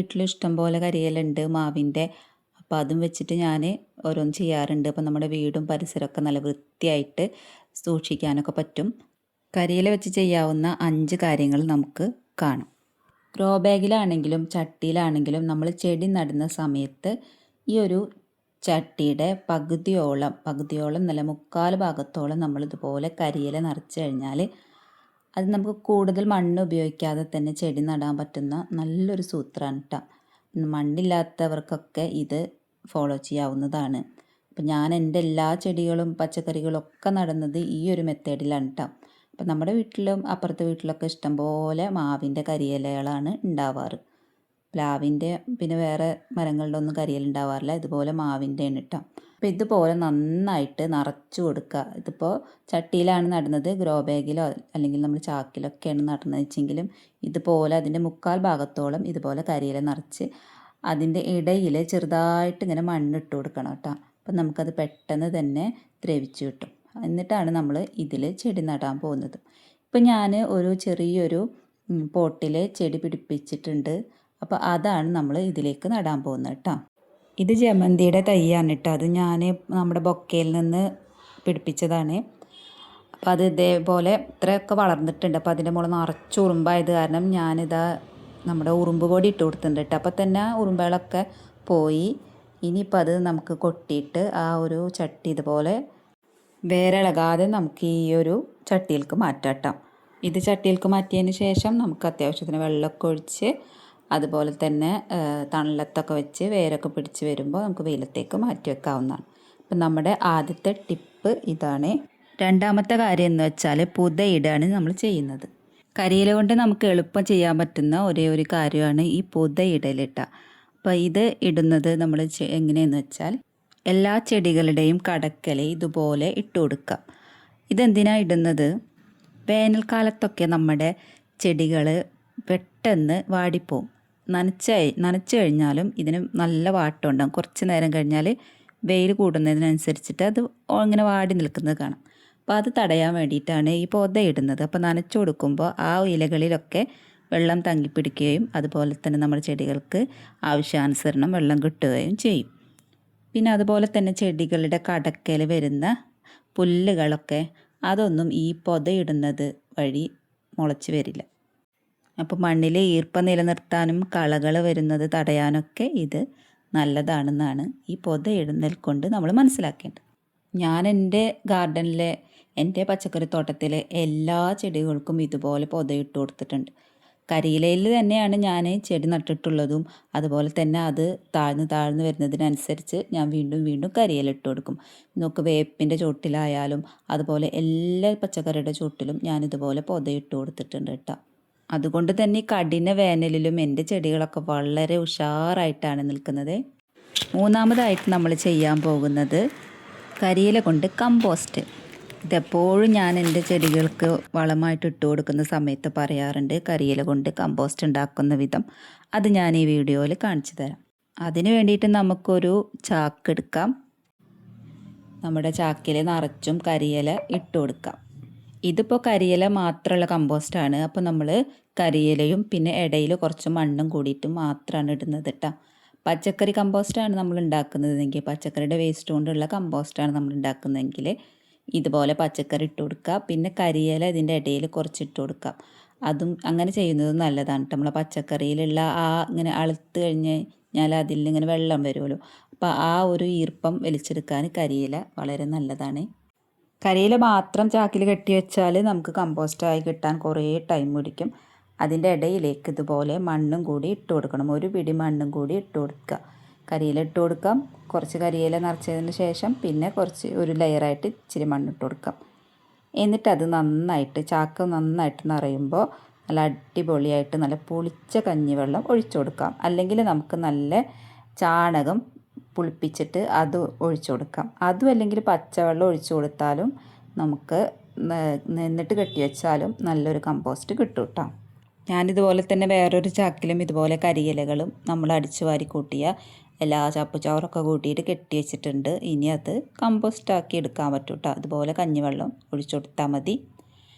വീട്ടിൽ ഇഷ്ടംപോലെ കരിയിലുണ്ട് മാവിൻ്റെ. അപ്പോൾ അതും വെച്ചിട്ട് ഞാൻ ഓരോന്ന് ചെയ്യാറുണ്ട്. അപ്പോൾ നമ്മുടെ വീടും പരിസരമൊക്കെ നല്ല വൃത്തിയായിട്ട് സൂക്ഷിക്കാനൊക്കെ പറ്റും. കരിയില വെച്ച് ചെയ്യാവുന്ന 5 കാര്യങ്ങൾ നമുക്ക് കാണാം. ഗ്രോ ബാഗിലാണെങ്കിലും ചട്ടിയിലാണെങ്കിലും നമ്മൾ ചെടി നടുന്ന സമയത്ത് ഈ ഒരു ചട്ടിയുടെ പകുതിയോളം നല്ല 1/4 ഭാഗത്തോളം നമ്മളിതുപോലെ കരിയില നിറച്ച് കഴിഞ്ഞാൽ അത് നമുക്ക് കൂടുതൽ മണ്ണ് ഉപയോഗിക്കാതെ തന്നെ ചെടി നടാൻ പറ്റുന്ന നല്ലൊരു സൂത്രമാണ് കേട്ടോ. മണ്ണില്ലാത്തവർക്കൊക്കെ ഇത് ഫോളോ ചെയ്യാവുന്നതാണ്. അപ്പം ഞാൻ എൻ്റെ എല്ലാ ചെടികളും പച്ചക്കറികളും ഒക്കെ നടുന്നത് ഈ ഒരു മെത്തേഡിലാണ് കേട്ടോ. അപ്പം നമ്മുടെ വീട്ടിലും അപ്പുറത്തെ വീട്ടിലൊക്കെ ഇഷ്ടംപോലെ മാവിൻ്റെ കരിയിലകളാണ് ഉണ്ടാവാറ്. പ്ലാവിൻ്റെ പിന്നെ വേറെ മരങ്ങളുടെ ഒന്നും കരിയില ഉണ്ടാവാറില്ല. ഇതുപോലെ മാവിൻ്റെയാണ് കേട്ടോ. അപ്പോൾ ഇതുപോലെ നന്നായിട്ട് നിറച്ച് കൊടുക്കുക. ഇതിപ്പോൾ ചട്ടിയിലാണ് നടുന്നത്, ഗ്രോ ബാഗിലോ അല്ലെങ്കിൽ നമ്മൾ ചാക്കിലൊക്കെയാണ് നടുന്നത് വെച്ചെങ്കിലും ഇതുപോലെ അതിൻ്റെ 1/4 ഭാഗത്തോളം ഇതുപോലെ കരിയില നിറച്ച് അതിൻ്റെ ഇടയിൽ ചെറുതായിട്ട് ഇങ്ങനെ മണ്ണിട്ട് കൊടുക്കണം കേട്ടോ. അപ്പം നമുക്കത് പെട്ടെന്ന് തന്നെ ദ്രവിച്ച് കിട്ടും. എന്നിട്ടാണ് നമ്മൾ ഇതിൽ ചെടി നടാൻ പോകുന്നത്. ഇപ്പം ഞാൻ ഒരു ചെറിയൊരു പോട്ടിൽ ചെടി പിടിപ്പിച്ചിട്ടുണ്ട്. അപ്പോൾ അതാണ് നമ്മൾ ഇതിലേക്ക് നടാൻ പോകുന്നത് കേട്ടോ. ഇത് ജമന്തിയുടെ തൈയാണ് കേട്ടോ. അത് ഞാൻ നമ്മുടെ ബൊക്കയിൽ നിന്ന് പിടിപ്പിച്ചതാണ്. അപ്പോൾ അത് ഇതേപോലെ ഇത്രയൊക്കെ വളർന്നിട്ടുണ്ട്. അപ്പോൾ അതിൻ്റെ മുകളിൽ നിറച്ച് ഉറുമ്പായത് കാരണം ഞാനിതാ നമ്മുടെ ഉറുമ്പ് പൊടി ഇട്ട് കൊടുത്തിട്ടുണ്ട് കേട്ടോ. അപ്പോൾ തന്നെ ഉറുമ്പുകളൊക്കെ പോയി. ഇനിയിപ്പോൾ അത് നമുക്ക് കൊട്ടിയിട്ട് ആ ഒരു ചട്ടി ഇതുപോലെ വേരിളകാതെ നമുക്ക് ഈ ഒരു ചട്ടിയിലേക്ക് മാറ്റാം കേട്ടോ. ഇത് ചട്ടിയിലേക്ക് മാറ്റിയതിന് ശേഷം നമുക്ക് അത്യാവശ്യത്തിന് വെള്ളമൊക്കെ ഒഴിച്ച് അതുപോലെ തന്നെ തണലത്തൊക്കെ വെച്ച് വേരൊക്കെ പിടിച്ച് വരുമ്പോൾ നമുക്ക് വെയിലത്തേക്ക് മാറ്റി വെക്കാവുന്നതാണ്. അപ്പം നമ്മുടെ ആദ്യത്തെ ടിപ്പ് ഇതാണ്. രണ്ടാമത്തെ കാര്യം എന്ന് വെച്ചാൽ പുതയിടാണ് നമ്മൾ ചെയ്യുന്നത്. കരിയില കൊണ്ട് നമുക്ക് എളുപ്പം ചെയ്യാൻ പറ്റുന്ന ഒരേ ഒരു കാര്യമാണ് ഈ പുതയിടലിട്ട. അപ്പോൾ ഇത് ഇടുന്നത് നമ്മൾ എങ്ങനെയെന്ന് വെച്ചാൽ എല്ലാ ചെടികളുടെയും കടക്കൽ ഇതുപോലെ ഇട്ട് കൊടുക്കാം. ഇതെന്തിനാണ് ഇടുന്നത്? വേനൽക്കാലത്തൊക്കെ നമ്മുടെ ചെടികൾ പെട്ടെന്ന് വാടിപ്പോവും. നനച്ച് കഴിഞ്ഞാലും ഇതിന് നല്ല വാട്ടം ഉണ്ടാകും. കുറച്ച് നേരം കഴിഞ്ഞാൽ വെയിൽ കൂടുന്നതിനനുസരിച്ചിട്ട് അത് ഇങ്ങനെ വാടി നിൽക്കുന്നത് കാണാം. അപ്പോൾ അത് തടയാൻ വേണ്ടിയിട്ടാണ് ഈ പൊത ഇടുന്നത്. അപ്പോൾ നനച്ചു കൊടുക്കുമ്പോൾ ആ ഇലകളിലൊക്കെ വെള്ളം തങ്ങിപ്പിടിക്കുകയും അതുപോലെ തന്നെ നമ്മുടെ ചെടികൾക്ക് ആവശ്യാനുസരണം വെള്ളം കിട്ടുകയും ചെയ്യും. പിന്നെ അതുപോലെ തന്നെ ചെടികളുടെ കടക്കൽ വരുന്ന പുല്ലുകളൊക്കെ അതൊന്നും ഈ പൊതയിടുന്നത് വഴി മുളച്ച് വരില്ല. അപ്പോൾ മണ്ണിൽ ഈർപ്പം നിലനിർത്താനും കളകൾ വരുന്നത് തടയാനൊക്കെ ഇത് നല്ലതാണെന്നാണ് ഈ പൊതയിടുന്നതിൽ കൊണ്ട് നമ്മൾ മനസ്സിലാക്കേണ്ടത്. ഞാൻ എൻ്റെ ഗാർഡനിലെ എൻ്റെ പച്ചക്കറിത്തോട്ടത്തിലെ എല്ലാ ചെടികൾക്കും ഇതുപോലെ പൊതയിട്ട് കൊടുത്തിട്ടുണ്ട്. കരിയിലയിൽ തന്നെയാണ് ഞാൻ ചെടി നട്ടിട്ടുള്ളതും. അതുപോലെ തന്നെ അത് താഴ്ന്ന് വരുന്നതിനനുസരിച്ച് ഞാൻ വീണ്ടും കരിയില ഇട്ട് കൊടുക്കും. നമുക്ക് വേപ്പിൻ്റെ ചോട്ടിലായാലും അതുപോലെ എല്ലാ പച്ചക്കറിയുടെ ചോട്ടിലും ഞാനിതുപോലെ പൊതയിട്ട് കൊടുത്തിട്ടുണ്ട് കേട്ടോ. അതുകൊണ്ട് തന്നെ ഈ കഠിന വേനലിലും എൻ്റെ ചെടികളൊക്കെ വളരെ ഉഷാറായിട്ടാണ് നിൽക്കുന്നത്. മൂന്നാമതായിട്ട് നമ്മൾ ചെയ്യാൻ പോകുന്നത് കരിയില കൊണ്ട് കമ്പോസ്റ്റ്. ഇതെപ്പോഴും ഞാൻ എൻ്റെ ചെടികൾക്ക് വളമായിട്ട് ഇട്ട് കൊടുക്കുന്ന സമയത്ത് പറയാറുണ്ട് കരിയില കൊണ്ട് കമ്പോസ്റ്റ് ഉണ്ടാക്കുന്ന വിധം. അത് ഞാൻ ഈ വീഡിയോയിൽ കാണിച്ചു തരാം. അതിന് വേണ്ടിയിട്ട് നമുക്കൊരു ചാക്ക് എടുക്കാം. നമ്മുടെ ചാക്കിൽ നിറച്ചും കരിയില ഇട്ട് കൊടുക്കാം. ഇതിപ്പോൾ കരിയില മാത്രമുള്ള കമ്പോസ്റ്റാണ്. അപ്പോൾ നമ്മൾ കരിയിലയും പിന്നെ ഇടയിൽ കുറച്ച് മണ്ണും കൂടിയിട്ട് മാത്രമാണ് ഇടുന്നത് കേട്ടോ. പച്ചക്കറി കമ്പോസ്റ്റാണ് നമ്മൾ ഉണ്ടാക്കുന്നതെങ്കിൽ, പച്ചക്കറിയുടെ വേസ്റ്റ് കൊണ്ടുള്ള കമ്പോസ്റ്റാണ് നമ്മൾ ഉണ്ടാക്കുന്നതെങ്കിൽ ഇതുപോലെ പച്ചക്കറി ഇട്ട് കൊടുക്കുക. പിന്നെ കരിയില ഇതിൻ്റെ ഇടയിൽ കുറച്ചിട്ട് കൊടുക്കാം. അതും അങ്ങനെ ചെയ്യുന്നത് നല്ലതാണ്. നമ്മളെ പച്ചക്കറിയിലുള്ള ഇങ്ങനെ അളുത്ത് കഴിഞ്ഞാൽ അതിൽ ഇങ്ങനെ വെള്ളം വരുമല്ലോ. അപ്പോൾ ആ ഒരു ഈർപ്പം വലിച്ചെടുക്കാൻ കരിയില വളരെ നല്ലതാണ്. കരിയില മാത്രം ചാക്കിൽ കെട്ടി വെച്ചാൽ നമുക്ക് കമ്പോസ്റ്റായി കിട്ടാൻ കുറേ ടൈം പിടിക്കും. അതിൻ്റെ ഇടയിലേക്ക് ഇതുപോലെ മണ്ണും കൂടി ഇട്ട് കൊടുക്കണം. ഒരു പിടി മണ്ണും കൂടി ഇട്ട് കൊടുക്കുക. കരിയില ഇട്ട് കൊടുക്കാം. കുറച്ച് കരിയില നിറച്ചതിന് ശേഷം പിന്നെ ഒരു ലെയറായിട്ട് ഇച്ചിരി മണ്ണിട്ട് കൊടുക്കാം. എന്നിട്ടത് ചാക്ക് നന്നായിട്ട് നിറയുമ്പോൾ നല്ല അടിപൊളിയായിട്ട് നല്ല പുളിച്ച കഞ്ഞിവെള്ളം ഒഴിച്ചു കൊടുക്കാം. അല്ലെങ്കിൽ നമുക്ക് നല്ല ചാണകം പുളിപ്പിച്ചിട്ട് അത് ഒഴിച്ചു കൊടുക്കാം. അതും അല്ലെങ്കിൽ പച്ചവെള്ളം ഒഴിച്ചു കൊടുത്താലും നമുക്ക് എന്നിട്ട് കെട്ടി വെച്ചാലും നല്ലൊരു കമ്പോസ്റ്റ് കിട്ടും കേട്ടോ. ഞാനിതുപോലെ തന്നെ വേറൊരു ചാക്കിലും ഇതുപോലെ കരിയിലകളും നമ്മൾ അടിച്ചു വാരി കൂട്ടിയ എല്ലാ ചപ്പുചവറൊക്കെ കൂട്ടിയിട്ട് കെട്ടി വെച്ചിട്ടുണ്ട്. ഇനി അത് കമ്പോസ്റ്റാക്കി എടുക്കാൻ പറ്റും കേട്ടോ. അതുപോലെ കഞ്ഞിവെള്ളം ഒഴിച്ചു കൊടുത്താൽ മതി.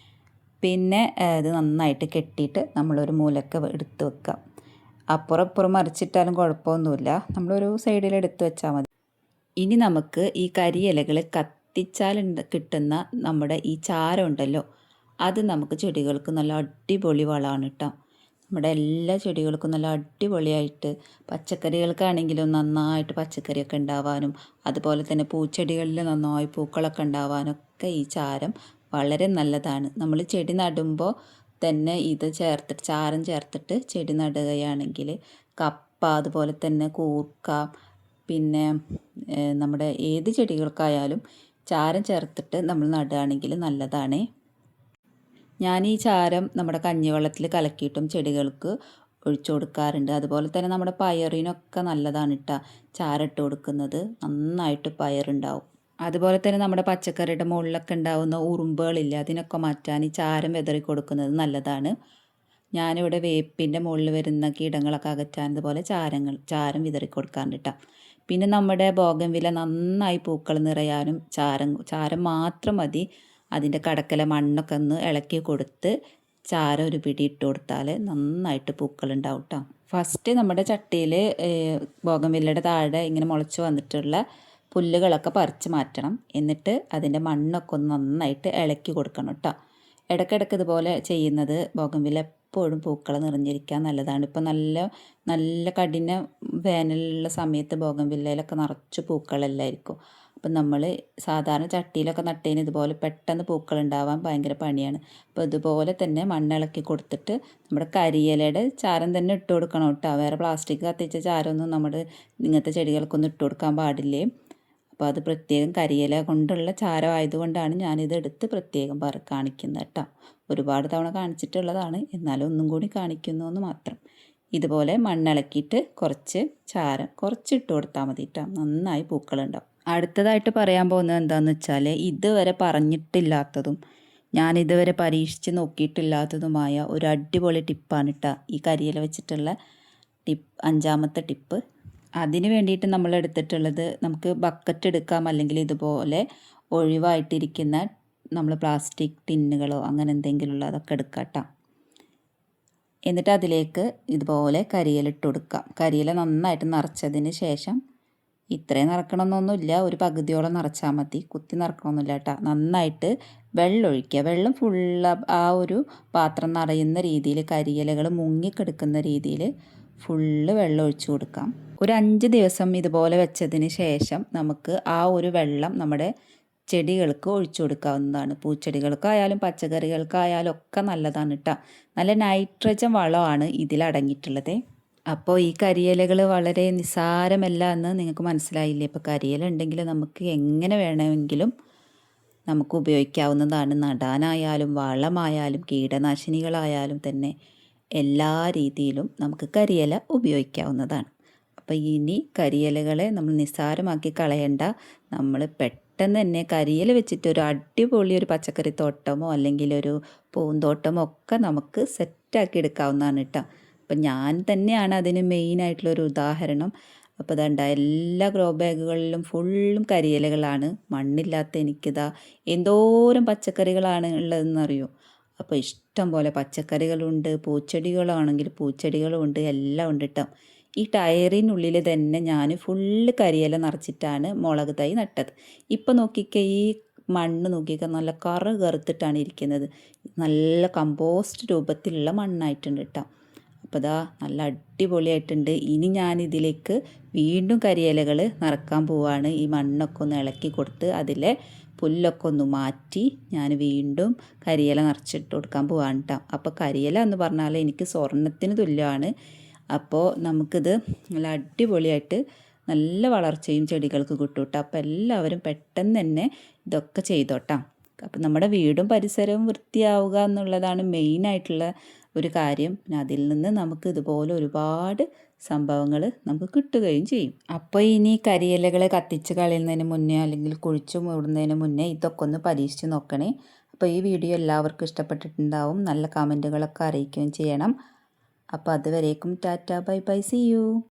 പിന്നെ ഇത് നന്നായിട്ട് കെട്ടിയിട്ട് നമ്മളൊരു മൂലക്ക് എടുത്ത് വെക്കാം. അപ്പുറം ഇപ്പുറം മറിച്ചിട്ടാലും കുഴപ്പമൊന്നുമില്ല. നമ്മളൊരു സൈഡിൽ എടുത്ത് വെച്ചാൽ മതി. ഇനി നമുക്ക് ഈ കരിയിലകൾ കത്തിച്ചാൽ കിട്ടുന്ന നമ്മുടെ ഈ ചാരം ഉണ്ടല്ലോ, അത് നമുക്ക് ചെടികൾക്ക് നല്ല അടിപൊളി വളമാണ് കേട്ടോ. നമ്മുടെ എല്ലാ ചെടികൾക്കും നല്ല അടിപൊളിയായിട്ട്, പച്ചക്കറികൾക്കാണെങ്കിലും നന്നായിട്ട് പച്ചക്കറിയൊക്കെ ഉണ്ടാവാനും, അതുപോലെ തന്നെ പൂച്ചെടികളിൽ നന്നായി പൂക്കളൊക്കെ ഉണ്ടാവാനൊക്കെ ഈ ചാരം വളരെ നല്ലതാണ്. നമ്മൾ ചെടി നടുമ്പോൾ തന്നെ ഇത് ചേർത്തിട്ട്, ചാരം ചേർത്തിട്ട് ചെടി നടുകയാണെങ്കിൽ കപ്പ, അതുപോലെ തന്നെ കൂർക്ക, പിന്നെ നമ്മുടെ ഏത് ചെടികൾക്കായാലും ചാരം ചേർത്തിട്ട് നമ്മൾ നടുകയാണെങ്കിൽ നല്ലതാണ്. ഞാൻ ഈ ചാരം നമ്മുടെ കഞ്ഞിവെള്ളത്തിൽ കലക്കിയിട്ടും ചെടികൾക്ക് ഒഴിച്ചു കൊടുക്കാറുണ്ട്. അതുപോലെ തന്നെ നമ്മുടെ പയറിനൊക്കെ നല്ലതാണ് കേട്ടോ ചാരം ഇട്ട് കൊടുക്കുന്നത്. നന്നായിട്ട് പയറുണ്ടാവും. അതുപോലെ തന്നെ നമ്മുടെ പച്ചക്കറിയുടെ മുകളിലൊക്കെ ഉണ്ടാവുന്ന ഉറുമ്പുകളില്ല, അതിനൊക്കെ മാറ്റാൻ ഈ ചാരം വിതറി കൊടുക്കുന്നത് നല്ലതാണ്. ഞാനിവിടെ വേപ്പിൻ്റെ മുകളിൽ വരുന്ന കീടങ്ങളൊക്കെ അകറ്റാൻ ഇതുപോലെ ചാരം വിതറി കൊടുക്കാറുണ്ട് കേട്ടോ. പിന്നെ നമ്മുടെ ബോഗൺവില്ല നന്നായി പൂക്കൾ നിറയാനും ചാരം മാത്രം മതി. അതിൻ്റെ കടക്കല മണ്ണൊക്കെ ഒന്ന് ഇളക്കി കൊടുത്ത് ചാരം ഒരു പിടി ഇട്ട് കൊടുത്താൽ നന്നായിട്ട് പൂക്കളുണ്ടാവും കേട്ടോ. ഫസ്റ്റ് നമ്മുടെ ചട്ടിയിൽ ബോഗൺവില്ലയുടെ താഴെ ഇങ്ങനെ മുളച്ച് വന്നിട്ടുള്ള പുല്ലുകളൊക്കെ പറിച്ച് മാറ്റണം. എന്നിട്ട് അതിൻ്റെ മണ്ണൊക്കെ ഒന്ന് നന്നായിട്ട് ഇളക്കി കൊടുക്കണം കേട്ടോ. ഇടയ്ക്കിടയ്ക്ക് ഇതുപോലെ ചെയ്യുന്നത് ബോഗൺവില്ല എപ്പോഴും പൂക്കൾ നിറഞ്ഞിരിക്കാൻ നല്ലതാണ്. ഇപ്പോൾ നല്ല കഠിന വേനലുള്ള സമയത്ത് ബോഗൺവില്ലയിലൊക്കെ നിറച്ച് പൂക്കളെല്ലായിരിക്കും. അപ്പം നമ്മൾ സാധാരണ ചട്ടിയിലൊക്കെ നട്ടതിന് ഇതുപോലെ പെട്ടെന്ന് പൂക്കൾ ഉണ്ടാവാൻ ഭയങ്കര പണിയാണ്. അപ്പോൾ ഇതുപോലെ തന്നെ മണ്ണിളക്കി കൊടുത്തിട്ട് നമ്മുടെ കരിയിലയുടെ ചാരം തന്നെ ഇട്ട് കൊടുക്കണം കേട്ടോ. വേറെ പ്ലാസ്റ്റിക് കത്തിച്ച ചാരമൊന്നും നമ്മുടെ ഇങ്ങനത്തെ ചെടികൾക്കൊന്നും ഇട്ട് കൊടുക്കാൻ പാടില്ലേ. അപ്പോൾ അത് പ്രത്യേകം കരിയില കൊണ്ടുള്ള ചാരം ആയതുകൊണ്ടാണ് ഞാനിത് എടുത്ത് പ്രത്യേകം കാണിക്കുന്നത് കേട്ടോ. ഒരുപാട് തവണ കാണിച്ചിട്ടുള്ളതാണ്, എന്നാലും ഒന്നും കൂടി കാണിക്കുന്നു എന്ന് മാത്രം. ഇതുപോലെ മണ്ണിളക്കിയിട്ട് കുറച്ച് ചാരം കുറച്ചിട്ട് കൊടുത്താൽ മതി കേട്ടോ. നന്നായി പൂക്കളുണ്ടാവും. അടുത്തതായിട്ട് പറയാൻ പോകുന്നത് എന്താണെന്ന് വെച്ചാൽ, ഇതുവരെ പറഞ്ഞിട്ടില്ലാത്തതും ഞാനിതുവരെ പരീക്ഷിച്ച് നോക്കിയിട്ടില്ലാത്തതുമായ ഒരു അടിപൊളി ടിപ്പാണ് കേട്ടോ ഈ കരിയില വെച്ചിട്ടുള്ള ടിപ്പ്, 5ാമത്തെ ടിപ്പ്. അതിന് വേണ്ടിയിട്ട് നമ്മൾ എടുത്തിട്ടുള്ളത്, നമുക്ക് ബക്കറ്റ് എടുക്കാം, അല്ലെങ്കിൽ ഇതുപോലെ ഒഴിവായിട്ടിരിക്കുന്ന നമ്മൾ പ്ലാസ്റ്റിക് ടിന്നുകളോ അങ്ങനെ എന്തെങ്കിലും അതൊക്കെ എടുക്കാം കേട്ടോ. എന്നിട്ട് അതിലേക്ക് ഇതുപോലെ കരിയില ഇട്ട് കൊടുക്കാം. കരിയില നന്നായിട്ട് നിറച്ചതിന് ശേഷം, ഇത്രയും നിറക്കണമെന്നൊന്നുമില്ല, ഒരു പകുതിയോളം നിറച്ചാൽ മതി, കുത്തി നിറക്കണമെന്നില്ല കേട്ടോ. നന്നായിട്ട് വെള്ളം ഒഴിക്കുക. വെള്ളം ആ ഒരു പാത്രം നിറയുന്ന രീതിയിൽ, കരിയിലകൾ മുങ്ങിക്കെടുക്കുന്ന രീതിയിൽ ഫുള്ള് വെള്ളം ഒഴിച്ചു കൊടുക്കാം. ഒരു 5 ദിവസം ഇതുപോലെ വെച്ചതിന് ശേഷം നമുക്ക് ആ ഒരു വെള്ളം നമ്മുടെ ചെടികൾക്ക് ഒഴിച്ചു കൊടുക്കാവുന്നതാണ്. പൂച്ചെടികൾക്കായാലും പച്ചക്കറികൾക്കായാലും ഒക്കെ നല്ലതാണ് കേട്ടോ. നല്ല നൈട്രജൻ വളമാണ് ഇതിലടങ്ങിയിട്ടുള്ളത്. അപ്പോൾ ഈ കരിയിലകൾ വളരെ നിസ്സാരമല്ല എന്ന് നിങ്ങൾക്ക് മനസ്സിലായില്ലേ. ഇപ്പോൾ കരിയില ഉണ്ടെങ്കിൽ നമുക്ക് എങ്ങനെ വേണമെങ്കിലും നമുക്ക് ഉപയോഗിക്കാവുന്നതാണ്. നടാനായാലും വളമായാലും കീടനാശിനികളായാലും തന്നെ എല്ലാ രീതിയിലും നമുക്ക് കരിയില ഉപയോഗിക്കാവുന്നതാണ്. അപ്പോൾ ഇനി കരിയിലകളെ നമ്മൾ നിസ്സാരമാക്കി കളയണ്ട. നമ്മൾ പെട്ടെന്ന് തന്നെ കരിയില വെച്ചിട്ട് ഒരു അടിപൊളി ഒരു പച്ചക്കറി തോട്ടമോ അല്ലെങ്കിൽ ഒരു പൂന്തോട്ടമോ ഒക്കെ നമുക്ക് സെറ്റാക്കി എടുക്കാവുന്നതാണ് കേട്ടോ. അപ്പം ഞാൻ തന്നെയാണ് അതിന് മെയിനായിട്ടുള്ളൊരു ഉദാഹരണം. അപ്പോൾ ഇതാണ്ട എല്ലാ ഗ്രോ ബാഗുകളിലും ഫുള്ളും കരിയിലകളാണ്. മണ്ണില്ലാത്ത എനിക്കിതാ എന്തോരം പച്ചക്കറികളാണ് ഉള്ളതെന്നറിയോ. അപ്പോൾ ഇഷ്ടം പോലെ പച്ചക്കറികളുണ്ട്, പൂച്ചെടികളാണെങ്കിൽ പൂച്ചെടികളും ഉണ്ട്, എല്ലാം ഉണ്ട് കേട്ടോ. ഈ ടയറിനുള്ളിൽ തന്നെ ഞാൻ ഫുള്ള് കരിയില നിറച്ചിട്ടാണ് മുളക് തൈ നട്ടത്. ഇപ്പം നോക്കിക്കേ, ഈ മണ്ണ് നോക്കിയൊക്കെ നല്ല കറുത്തിട്ടാണ് ഇരിക്കുന്നത്. നല്ല കമ്പോസ്റ്റ് രൂപത്തിലുള്ള മണ്ണായിട്ടുണ്ട് കേട്ടോ. അപ്പോൾ ഇതാ നല്ല അടിപൊളിയായിട്ടുണ്ട്. ഇനി ഞാനിതിലേക്ക് വീണ്ടും കരിയിലകൾ നിറക്കാൻ പോവുകയാണ്. ഈ മണ്ണൊക്കെ ഒന്ന് ഇളക്കി കൊടുത്ത് അതിലെ പുല്ലൊക്കെ ഒന്ന് മാറ്റി ഞാൻ വീണ്ടും കരിയില നിറച്ചിട്ട് കൊടുക്കാൻ പോവാണ് കേട്ടോ. അപ്പോൾ കരിയില എന്ന് പറഞ്ഞാൽ എനിക്ക് സ്വർണ്ണത്തിന് തുല്യമാണ്. അപ്പോൾ നമുക്കിത് നല്ല അടിപൊളിയായിട്ട് നല്ല വളർച്ചയും ചെടികൾക്ക് കിട്ടും കേട്ടോ. അപ്പോൾ എല്ലാവരും പെട്ടെന്ന് തന്നെ ഇതൊക്കെ ചെയ്തോട്ടാം. അപ്പം നമ്മുടെ വീടും പരിസരവും വൃത്തിയാവുക എന്നുള്ളതാണ് മെയിനായിട്ടുള്ള ഒരു കാര്യം. പിന്നെ അതിൽ നിന്ന് നമുക്ക് ഇതുപോലെ ഒരുപാട് സംഭവങ്ങൾ നമുക്ക് കിട്ടുകയും ചെയ്യും. അപ്പോൾ ഇനി കരിയിലകൾ കത്തിച്ച് കളയുന്നതിന് മുന്നേ അല്ലെങ്കിൽ കുഴിച്ചു മൂടുന്നതിന് മുന്നേ ഇതൊക്കെ ഒന്ന് പരീക്ഷിച്ച് നോക്കണേ. അപ്പോൾ ഈ വീഡിയോ എല്ലാവർക്കും ഇഷ്ടപ്പെട്ടിട്ടുണ്ടാവും. നല്ല കമൻറ്റുകളൊക്കെ അറിയിക്കുകയും ചെയ്യണം. അപ്പോൾ അതുവരേക്കും tata, bye bye, see U.